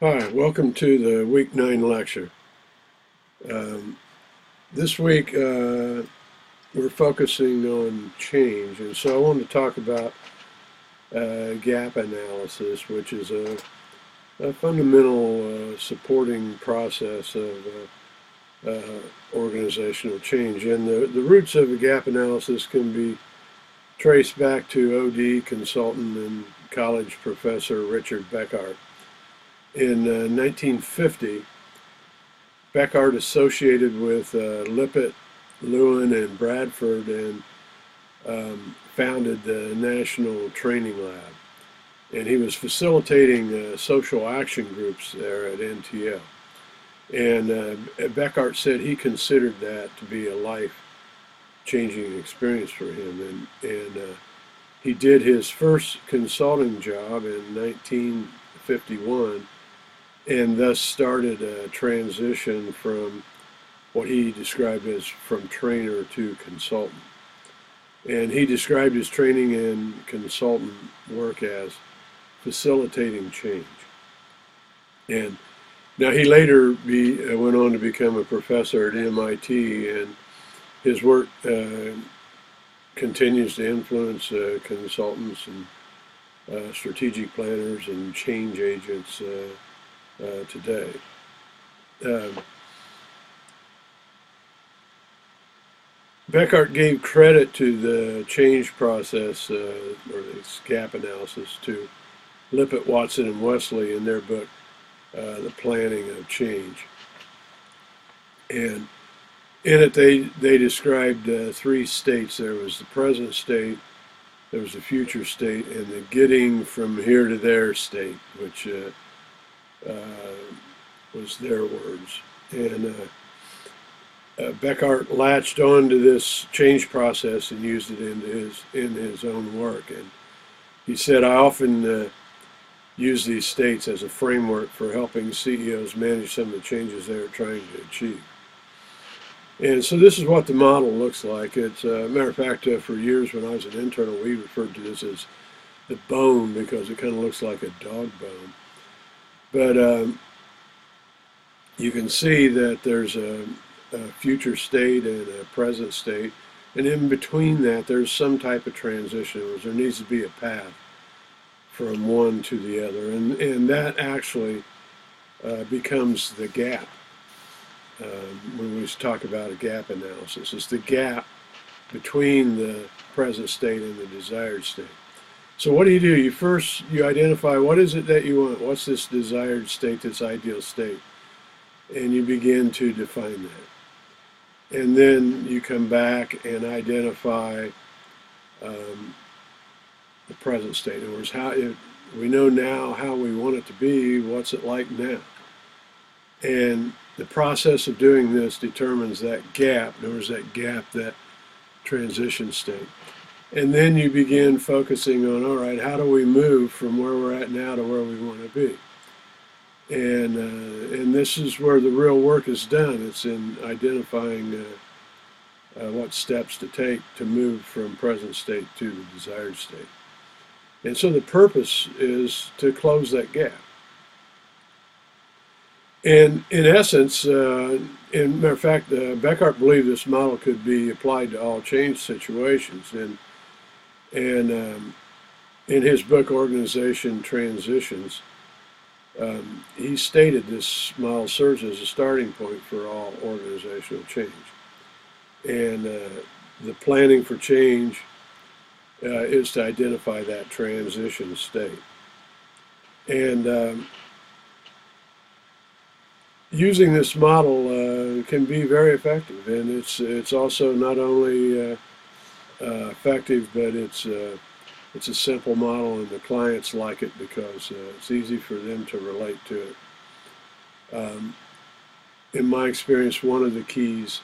Hi, welcome to the Week 9 lecture. This week we're focusing on change, and so I want to talk about gap analysis, which is a fundamental supporting process of organizational change. And the roots of a gap analysis can be traced back to OD consultant and college professor Richard Beckart. In 1950, Beckart associated with Lippitt, Lewin, and Bradford and founded the National Training Lab. And he was facilitating social action groups there at NTL. And Beckart said he considered that to be a life-changing experience for him. And he did his first consulting job in 1951, and thus started a transition from what he described as from trainer to consultant. And he described his training and consultant work as facilitating change. And now he later went on to become a professor at MIT, and his work continues to influence consultants and strategic planners and change agents today. Beckart gave credit to the change process, or this gap analysis, to Lippitt, Watson, and Wesley in their book, The Planning of Change. And in it, they described three states. There was the present state, there was the future state, and the getting from here to there state, which was their words. And Beckart latched on to this change process and used it in his own work. And he said, I often use these states as a framework for helping CEOs manage some of the changes they're trying to achieve. And so this is what the model looks like. It's a matter of fact, for years when I was an internal, we referred to this as the bone because it kind of looks like a dog bone. But you can see that there's a future state and a present state, and in between that there's some type of transition. There needs to be a path from one to the other, and that actually becomes the gap. When we talk about a gap analysis, it's the gap between the present state and the desired state. So what do? You identify what is it that you want. What's this desired state, this ideal state? And you begin to define that. And then you come back and identify the present state. In other words, we know now how we want it to be, what's it like now? And the process of doing this determines that gap. In other words, that transition state. And then you begin focusing on, all right, how do we move from where we're at now to where we want to be? And this is where the real work is done. It's in identifying what steps to take to move from present state to the desired state. And so the purpose is to close that gap. And in essence, in matter of fact, Beckart believed this model could be applied to all change situations. And in his book, Organization Transitions, he stated this model serves as a starting point for all organizational change. And the planning for change is to identify that transition state. And using this model can be very effective, and it's also not only effective, but it's a simple model, and the clients like it because it's easy for them to relate to it. In my experience, one of the keys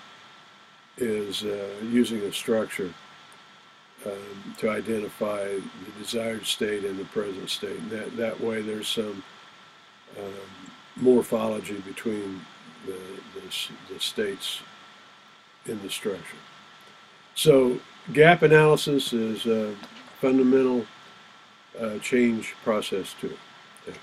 is using a structure to identify the desired state and the present state. And that way there's some morphology between the states in the structure. So gap analysis is a fundamental change process to it. Thank you.